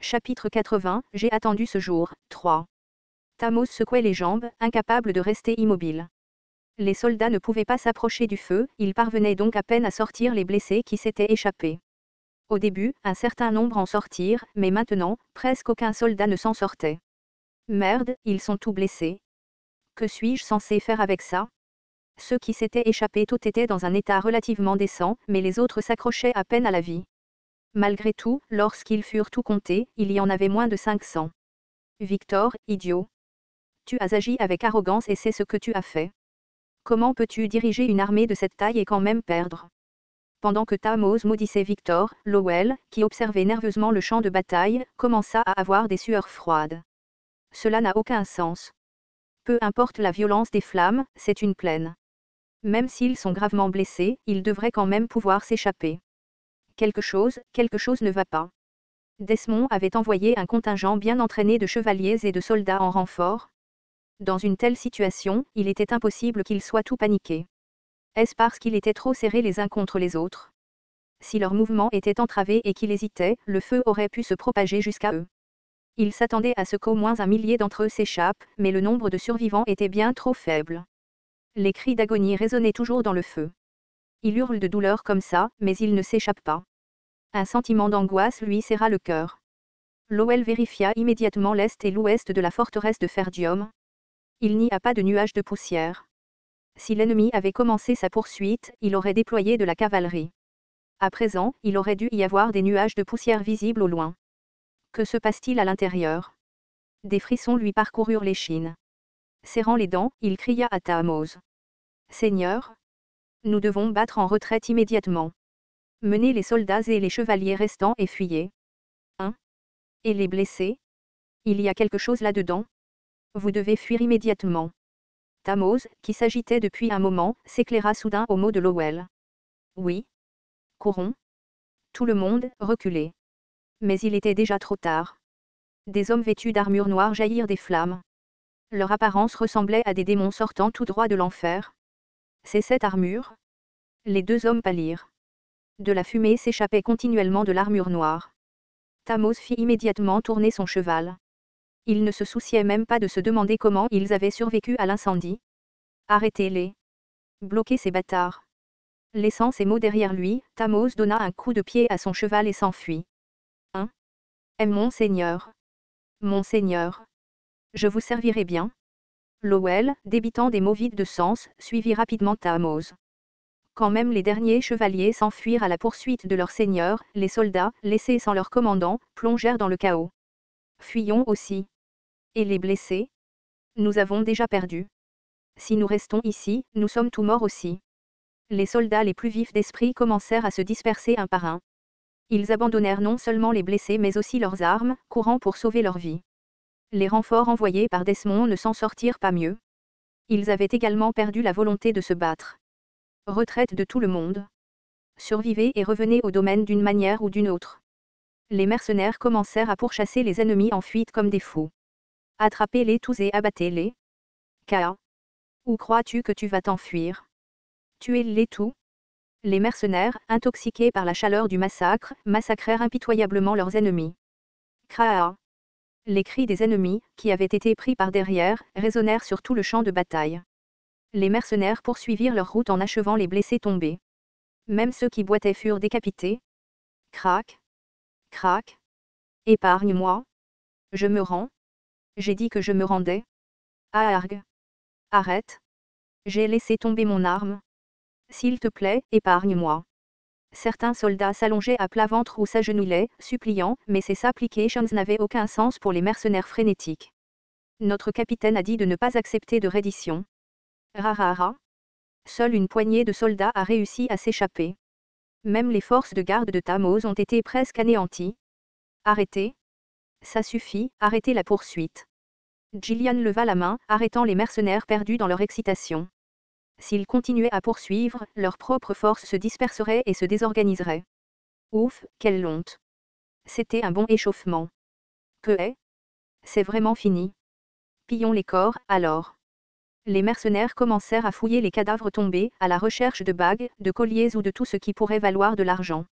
Chapitre 80, j'ai attendu ce jour. 3. Thamos secouait les jambes, incapable de rester immobile. Les soldats ne pouvaient pas s'approcher du feu, ils parvenaient donc à peine à sortir les blessés qui s'étaient échappés. Au début, un certain nombre en sortirent, mais maintenant, presque aucun soldat ne s'en sortait. Merde, ils sont tous blessés. Que suis-je censé faire avec ça? Ceux qui s'étaient échappés tous étaient dans un état relativement décent, mais les autres s'accrochaient à peine à la vie. Malgré tout, lorsqu'ils furent tout comptés, il y en avait moins de 500. Victor, idiot. Tu as agi avec arrogance et c'est ce que tu as fait. Comment peux-tu diriger une armée de cette taille et quand même perdre? Pendant que Thamos maudissait Victor, Lowell, qui observait nerveusement le champ de bataille, commença à avoir des sueurs froides. Cela n'a aucun sens. Peu importe la violence des flammes, c'est une plaine. Même s'ils sont gravement blessés, ils devraient quand même pouvoir s'échapper. Quelque chose ne va pas. Desmond avait envoyé un contingent bien entraîné de chevaliers et de soldats en renfort. Dans une telle situation, il était impossible qu'ils soient tout paniqués. Est-ce parce qu'ils étaient trop serrés les uns contre les autres? Si leur mouvement était entravé et qu'ils hésitaient, le feu aurait pu se propager jusqu'à eux. Ils s'attendaient à ce qu'au moins 1 millier d'entre eux s'échappent, mais le nombre de survivants était bien trop faible. Les cris d'agonie résonnaient toujours dans le feu. Il hurle de douleur comme ça, mais il ne s'échappe pas. Un sentiment d'angoisse lui serra le cœur. Lowell vérifia immédiatement l'est et l'ouest de la forteresse de Ferdium. Il n'y a pas de nuage de poussière. Si l'ennemi avait commencé sa poursuite, il aurait déployé de la cavalerie. À présent, il aurait dû y avoir des nuages de poussière visibles au loin. Que se passe-t-il à l'intérieur? Des frissons lui parcoururent l'échine. Serrant les dents, il cria à Thamos. Seigneur, nous devons battre en retraite immédiatement. Menez les soldats et les chevaliers restants et fuyez. Hein? Et les blessés? Il y a quelque chose là-dedans? Vous devez fuir immédiatement. Thamos, qui s'agitait depuis un moment, s'éclaira soudain aux mots de Lowell. Oui. Courons. Tout le monde, reculez. Mais il était déjà trop tard. Des hommes vêtus d'armures noires jaillirent des flammes. Leur apparence ressemblait à des démons sortant tout droit de l'enfer. C'est cette armure? Les 2 hommes pâlirent. De la fumée s'échappait continuellement de l'armure noire. Thamos fit immédiatement tourner son cheval. Il ne se souciait même pas de se demander comment ils avaient survécu à l'incendie. Arrêtez-les. Bloquez ces bâtards. Laissant ces mots derrière lui, Thamos donna un coup de pied à son cheval et s'enfuit. Hein? Mon seigneur. Mon seigneur. Je vous servirai bien. Lowell, débitant des mots vides de sens, suivit rapidement Thamos. Quand même les derniers chevaliers s'enfuirent à la poursuite de leur seigneur, les soldats, laissés sans leur commandant, plongèrent dans le chaos. Fuyons aussi. Et les blessés? Nous avons déjà perdu. Si nous restons ici, nous sommes tous morts aussi. Les soldats les plus vifs d'esprit commencèrent à se disperser un par un. Ils abandonnèrent non seulement les blessés mais aussi leurs armes, courant pour sauver leur vie. Les renforts envoyés par Desmond ne s'en sortirent pas mieux. Ils avaient également perdu la volonté de se battre. Retraite de tout le monde. Survivez et revenez au domaine d'une manière ou d'une autre. Les mercenaires commencèrent à pourchasser les ennemis en fuite comme des fous. Attrapez-les tous et abattez-les. K.A. Où crois-tu que tu vas t'enfuir? Tuez-les tous. Les mercenaires, intoxiqués par la chaleur du massacre, massacrèrent impitoyablement leurs ennemis. Kraa. Les cris des ennemis, qui avaient été pris par derrière, résonnèrent sur tout le champ de bataille. Les mercenaires poursuivirent leur route en achevant les blessés tombés. Même ceux qui boitaient furent décapités. Crac. Crac. Épargne-moi. Je me rends. J'ai dit que je me rendais. Aarg. Arrête. J'ai laissé tomber mon arme. S'il te plaît, épargne-moi. Certains soldats s'allongeaient à plat ventre ou s'agenouillaient, suppliant, mais ces supplications n'avaient aucun sens pour les mercenaires frénétiques. Notre capitaine a dit de ne pas accepter de reddition. Rarara. Seule une poignée de soldats a réussi à s'échapper. Même les forces de garde de Thamos ont été presque anéanties. Arrêtez. Ça suffit, arrêtez la poursuite. Gillian leva la main, arrêtant les mercenaires perdus dans leur excitation. S'ils continuaient à poursuivre, leurs propres forces se disperseraient et se désorganiseraient. Ouf, quelle honte. C'était un bon échauffement. Que est? C'est vraiment fini. Pillons les corps, alors. Les mercenaires commencèrent à fouiller les cadavres tombés, à la recherche de bagues, de colliers ou de tout ce qui pourrait valoir de l'argent.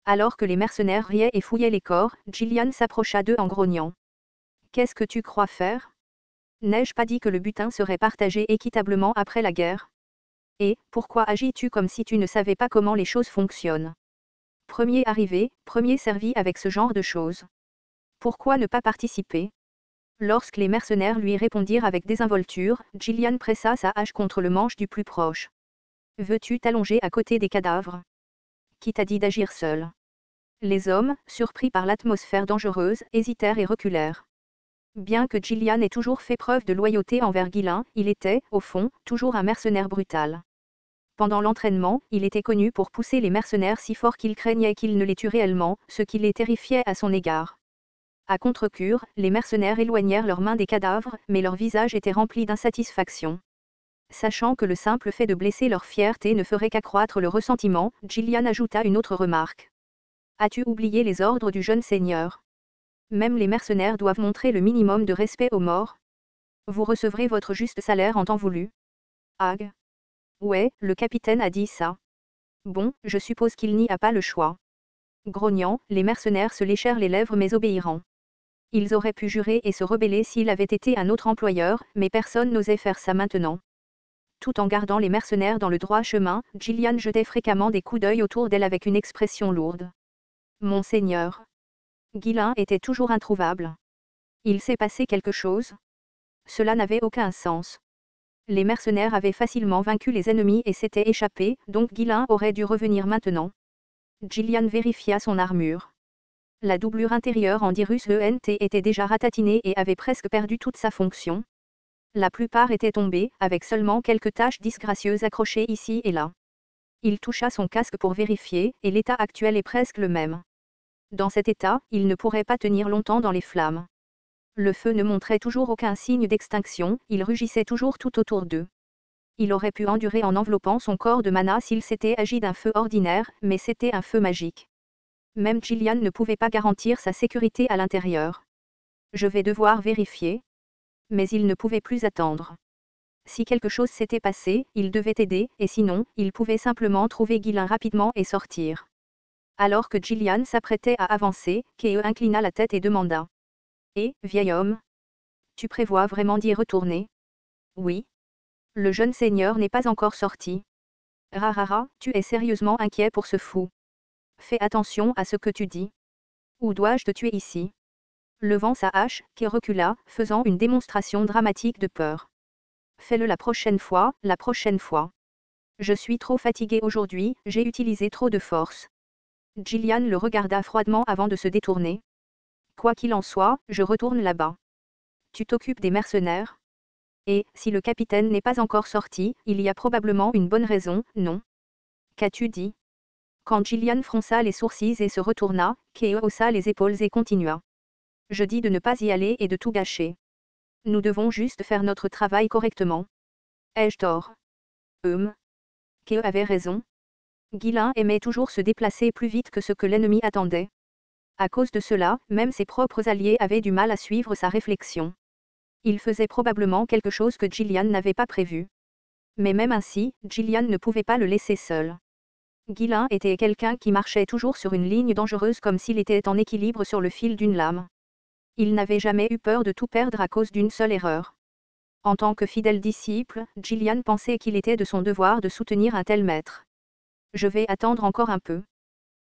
Alors que les mercenaires riaient et fouillaient les corps, Gillian s'approcha d'eux en grognant. Qu'est-ce que tu crois faire? N'ai-je pas dit que le butin serait partagé équitablement après la guerre? Et, pourquoi agis-tu comme si tu ne savais pas comment les choses fonctionnent? Premier arrivé, premier servi avec ce genre de choses. Pourquoi ne pas participer? Lorsque les mercenaires lui répondirent avec désinvolture, Gillian pressa sa hache contre le manche du plus proche. Veux-tu t'allonger à côté des cadavres? Qui t'a dit d'agir seul? Les hommes, surpris par l'atmosphère dangereuse, hésitèrent et reculèrent. Bien que Gillian ait toujours fait preuve de loyauté envers Ghislain, il était, au fond, toujours un mercenaire brutal. Pendant l'entraînement, il était connu pour pousser les mercenaires si fort qu'il craignait qu'ils ne les tuent réellement, ce qui les terrifiait à son égard. À contre-cure, les mercenaires éloignèrent leurs mains des cadavres, mais leurs visages étaient remplis d'insatisfaction. Sachant que le simple fait de blesser leur fierté ne ferait qu'accroître le ressentiment, Gillian ajouta une autre remarque. As-tu oublié les ordres du jeune seigneur? Même les mercenaires doivent montrer le minimum de respect aux morts. Vous recevrez votre juste salaire en temps voulu. Ag. Ouais, le capitaine a dit ça. Bon, je suppose qu'il n'y a pas le choix. Grognant, les mercenaires se léchèrent les lèvres mais obéirant. Ils auraient pu jurer et se rebeller s'il avait été un autre employeur, mais personne n'osait faire ça maintenant. Tout en gardant les mercenaires dans le droit chemin, Gillian jetait fréquemment des coups d'œil autour d'elle avec une expression lourde. Monseigneur. Ghislain était toujours introuvable. Il s'est passé quelque chose? Cela n'avait aucun sens. Les mercenaires avaient facilement vaincu les ennemis et s'étaient échappés, donc Ghislain aurait dû revenir maintenant. Gillian vérifia son armure. La doublure intérieure en dirus ENT était déjà ratatinée et avait presque perdu toute sa fonction. La plupart étaient tombés, avec seulement quelques taches disgracieuses accrochées ici et là. Il toucha son casque pour vérifier, et l'état actuel est presque le même. Dans cet état, il ne pourrait pas tenir longtemps dans les flammes. Le feu ne montrait toujours aucun signe d'extinction, il rugissait toujours tout autour d'eux. Il aurait pu endurer en enveloppant son corps de mana s'il s'était agi d'un feu ordinaire, mais c'était un feu magique. Même Gillian ne pouvait pas garantir sa sécurité à l'intérieur. Je vais devoir vérifier. Mais il ne pouvait plus attendre. Si quelque chose s'était passé, il devait aider, et sinon, il pouvait simplement trouver Ghislain rapidement et sortir. Alors que Gillian s'apprêtait à avancer, Keo inclina la tête et demanda. Et, vieil homme, tu prévois vraiment d'y retourner? Oui. Le jeune seigneur n'est pas encore sorti. Rarara, tu es sérieusement inquiet pour ce fou. Fais attention à ce que tu dis. Ou dois-je te tuer ici? Levant sa hache, Kay recula, faisant une démonstration dramatique de peur. Fais-le la prochaine fois, la prochaine fois. Je suis trop fatigué aujourd'hui, j'ai utilisé trop de force. Gillian le regarda froidement avant de se détourner. Quoi qu'il en soit, je retourne là-bas. Tu t'occupes des mercenaires? Et, si le capitaine n'est pas encore sorti, il y a probablement une bonne raison, non? Qu'as-tu dit? Quand Gillian fronça les sourcils et se retourna, Kay haussa les épaules et continua. Je dis de ne pas y aller et de tout gâcher. Nous devons juste faire notre travail correctement. Ai-je tort? Keo avait raison. Ghislain aimait toujours se déplacer plus vite que ce que l'ennemi attendait. À cause de cela, même ses propres alliés avaient du mal à suivre sa réflexion. Il faisait probablement quelque chose que Gillian n'avait pas prévu. Mais même ainsi, Gillian ne pouvait pas le laisser seul. Ghislain était quelqu'un qui marchait toujours sur une ligne dangereuse comme s'il était en équilibre sur le fil d'une lame. Il n'avait jamais eu peur de tout perdre à cause d'une seule erreur. En tant que fidèle disciple, Gillian pensait qu'il était de son devoir de soutenir un tel maître. Je vais attendre encore un peu.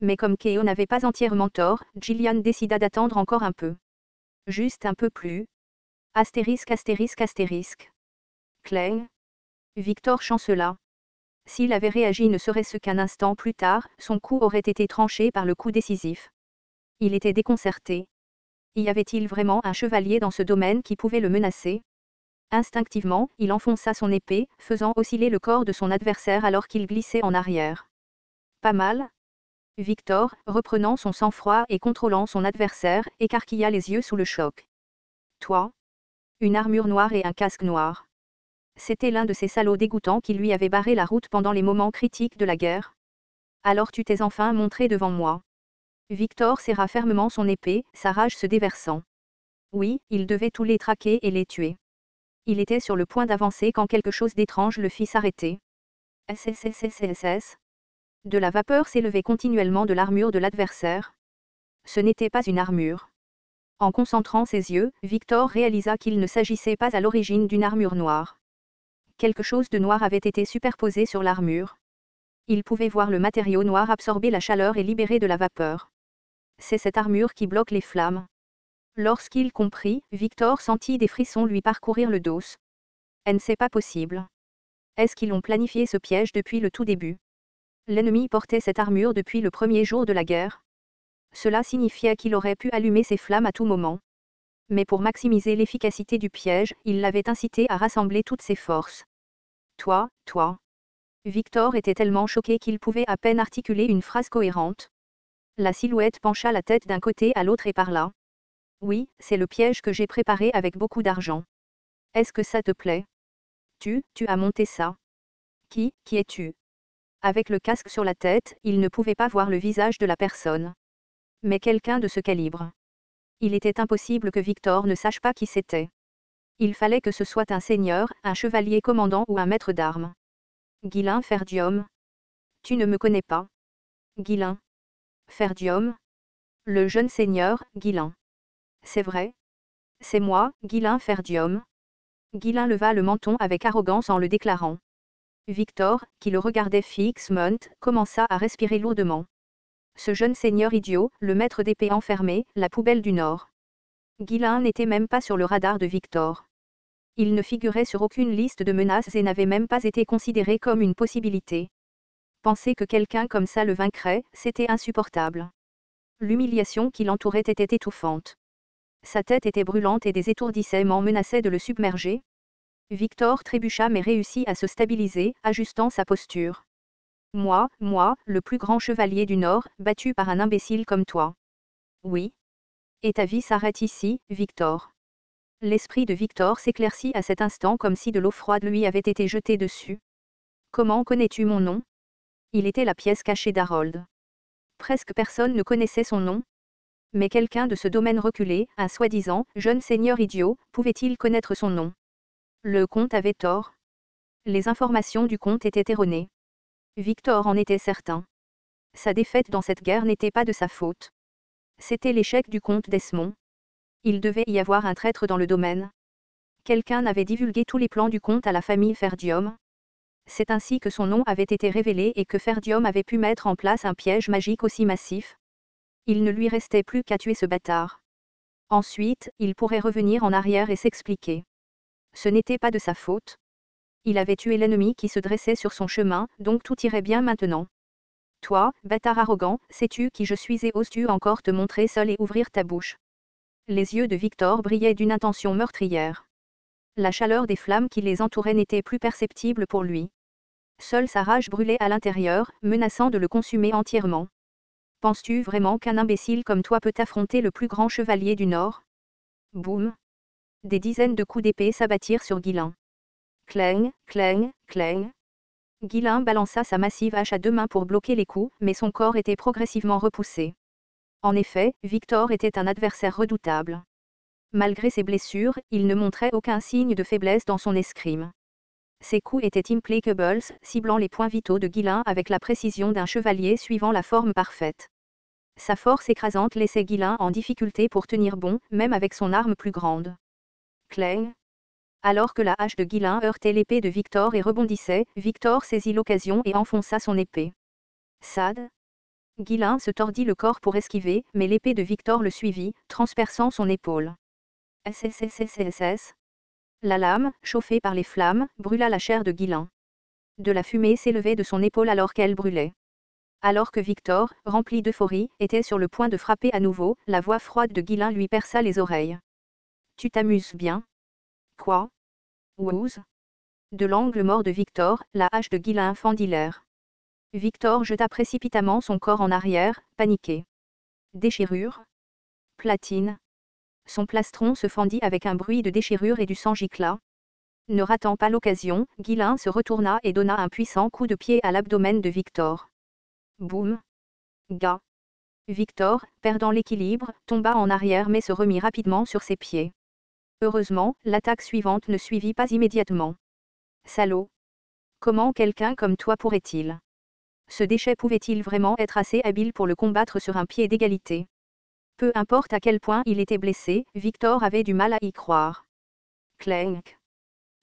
Mais comme Keo n'avait pas entièrement tort, Gillian décida d'attendre encore un peu. Juste un peu plus. Astérisque astérisque astérisque. Clang. Victor chancela. S'il avait réagi ne serait-ce qu'un instant plus tard, son coup aurait été tranché par le coup décisif. Il était déconcerté. Y avait-il vraiment un chevalier dans ce domaine qui pouvait le menacer? Instinctivement, il enfonça son épée, faisant osciller le corps de son adversaire alors qu'il glissait en arrière. Pas mal? Victor, reprenant son sang-froid et contrôlant son adversaire, écarquilla les yeux sous le choc. Toi? Une armure noire et un casque noir. C'était l'un de ces salauds dégoûtants qui lui avaient barré la route pendant les moments critiques de la guerre. Alors tu t'es enfin montré devant moi. Victor serra fermement son épée, sa rage se déversant. Oui, il devait tous les traquer et les tuer. Il était sur le point d'avancer quand quelque chose d'étrange le fit s'arrêter. SSSSSS. De la vapeur s'élevait continuellement de l'armure de l'adversaire. Ce n'était pas une armure. En concentrant ses yeux, Victor réalisa qu'il ne s'agissait pas à l'origine d'une armure noire. Quelque chose de noir avait été superposé sur l'armure. Il pouvait voir le matériau noir absorber la chaleur et libérer de la vapeur. C'est cette armure qui bloque les flammes. Lorsqu'il comprit, Victor sentit des frissons lui parcourir le dos. C'est pas possible. Est-ce qu'ils ont planifié ce piège depuis le tout début? L'ennemi portait cette armure depuis le premier jour de la guerre. Cela signifiait qu'il aurait pu allumer ses flammes à tout moment. Mais pour maximiser l'efficacité du piège, il l'avait incité à rassembler toutes ses forces. Toi. Victor était tellement choqué qu'il pouvait à peine articuler une phrase cohérente. La silhouette pencha la tête d'un côté à l'autre et parla. Oui, c'est le piège que j'ai préparé avec beaucoup d'argent. Est-ce que ça te plaît? Tu as monté ça. Qui es-tu? Avec le casque sur la tête, il ne pouvait pas voir le visage de la personne. Mais quelqu'un de ce calibre. Il était impossible que Victor ne sache pas qui c'était. Il fallait que ce soit un seigneur, un chevalier commandant ou un maître d'armes. Ghislain Ferdium. Tu ne me connais pas. Ghislain Ferdium. Le jeune seigneur, Ghislain. C'est vrai. C'est moi, Ghislain Ferdium. Ghislain leva le menton avec arrogance en le déclarant. Victor, qui le regardait fixement, commença à respirer lourdement. Ce jeune seigneur idiot, le maître d'épée enfermé, la poubelle du Nord. Ghislain n'était même pas sur le radar de Victor. Il ne figurait sur aucune liste de menaces et n'avait même pas été considéré comme une possibilité. Penser que quelqu'un comme ça le vaincrait, c'était insupportable. L'humiliation qui l'entourait était étouffante. Sa tête était brûlante et des étourdissements menaçaient de le submerger. Victor trébucha mais réussit à se stabiliser, ajustant sa posture. Moi, le plus grand chevalier du Nord, battu par un imbécile comme toi. Oui. Et ta vie s'arrête ici, Victor. L'esprit de Victor s'éclaircit à cet instant comme si de l'eau froide lui avait été jetée dessus. Comment connais-tu mon nom? Il était la pièce cachée d'Harold. Presque personne ne connaissait son nom. Mais quelqu'un de ce domaine reculé, un soi-disant jeune seigneur idiot, pouvait-il connaître son nom? Le comte avait tort. Les informations du comte étaient erronées. Victor en était certain. Sa défaite dans cette guerre n'était pas de sa faute. C'était l'échec du comte d'Esmond. Il devait y avoir un traître dans le domaine. Quelqu'un avait divulgué tous les plans du comte à la famille Ferdium. C'est ainsi que son nom avait été révélé et que Ferdium avait pu mettre en place un piège magique aussi massif. Il ne lui restait plus qu'à tuer ce bâtard. Ensuite, il pourrait revenir en arrière et s'expliquer. Ce n'était pas de sa faute. Il avait tué l'ennemi qui se dressait sur son chemin, donc tout irait bien maintenant. Toi, bâtard arrogant, sais-tu qui je suis et oses-tu encore te montrer seul et ouvrir ta bouche? Les yeux de Victor brillaient d'une intention meurtrière. La chaleur des flammes qui les entouraient n'était plus perceptible pour lui. Seule sa rage brûlait à l'intérieur, menaçant de le consumer entièrement. Penses-tu vraiment qu'un imbécile comme toi peut affronter le plus grand chevalier du Nord? Boum! Des dizaines de coups d'épée s'abattirent sur Ghislain. Clang, clang, clang. Ghislain balança sa massive hache à deux mains pour bloquer les coups, mais son corps était progressivement repoussé. En effet, Victor était un adversaire redoutable. Malgré ses blessures, il ne montrait aucun signe de faiblesse dans son escrime. Ses coups étaient implacables, ciblant les points vitaux de Ghislain avec la précision d'un chevalier suivant la forme parfaite. Sa force écrasante laissait Ghislain en difficulté pour tenir bon, même avec son arme plus grande. Clang. Alors que la hache de Ghislain heurtait l'épée de Victor et rebondissait, Victor saisit l'occasion et enfonça son épée. Sad. Ghislain se tordit le corps pour esquiver, mais l'épée de Victor le suivit, transperçant son épaule. SSSSSS. La lame, chauffée par les flammes, brûla la chair de Ghislain. De la fumée s'élevait de son épaule alors qu'elle brûlait. Alors que Victor, rempli d'euphorie, était sur le point de frapper à nouveau, la voix froide de Ghislain lui perça les oreilles. Tu t'amuses bien? Quoi? Wouz? De l'angle mort de Victor, la hache de Ghislain fendit l'air. Victor jeta précipitamment son corps en arrière, paniqué. Déchirure? Platine? Son plastron se fendit avec un bruit de déchirure et du sang gicla. Ne ratant pas l'occasion, Ghislain se retourna et donna un puissant coup de pied à l'abdomen de Victor. Boum! Ga! Victor, perdant l'équilibre, tomba en arrière mais se remit rapidement sur ses pieds. Heureusement, l'attaque suivante ne suivit pas immédiatement. Salaud! Comment quelqu'un comme toi pourrait-il Ce déchet pouvait-il vraiment être assez habile pour le combattre sur un pied d'égalité? Peu importe à quel point il était blessé, Victor avait du mal à y croire. Clank.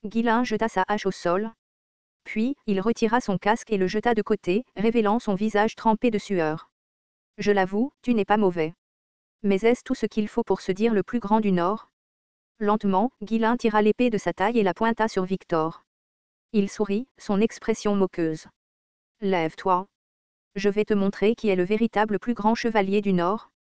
Guillain jeta sa hache au sol. Puis, il retira son casque et le jeta de côté, révélant son visage trempé de sueur. Je l'avoue, tu n'es pas mauvais. Mais est-ce tout ce qu'il faut pour se dire le plus grand du Nord? Lentement, Guillain tira l'épée de sa taille et la pointa sur Victor. Il sourit, son expression moqueuse. Lève-toi. Je vais te montrer qui est le véritable plus grand chevalier du Nord.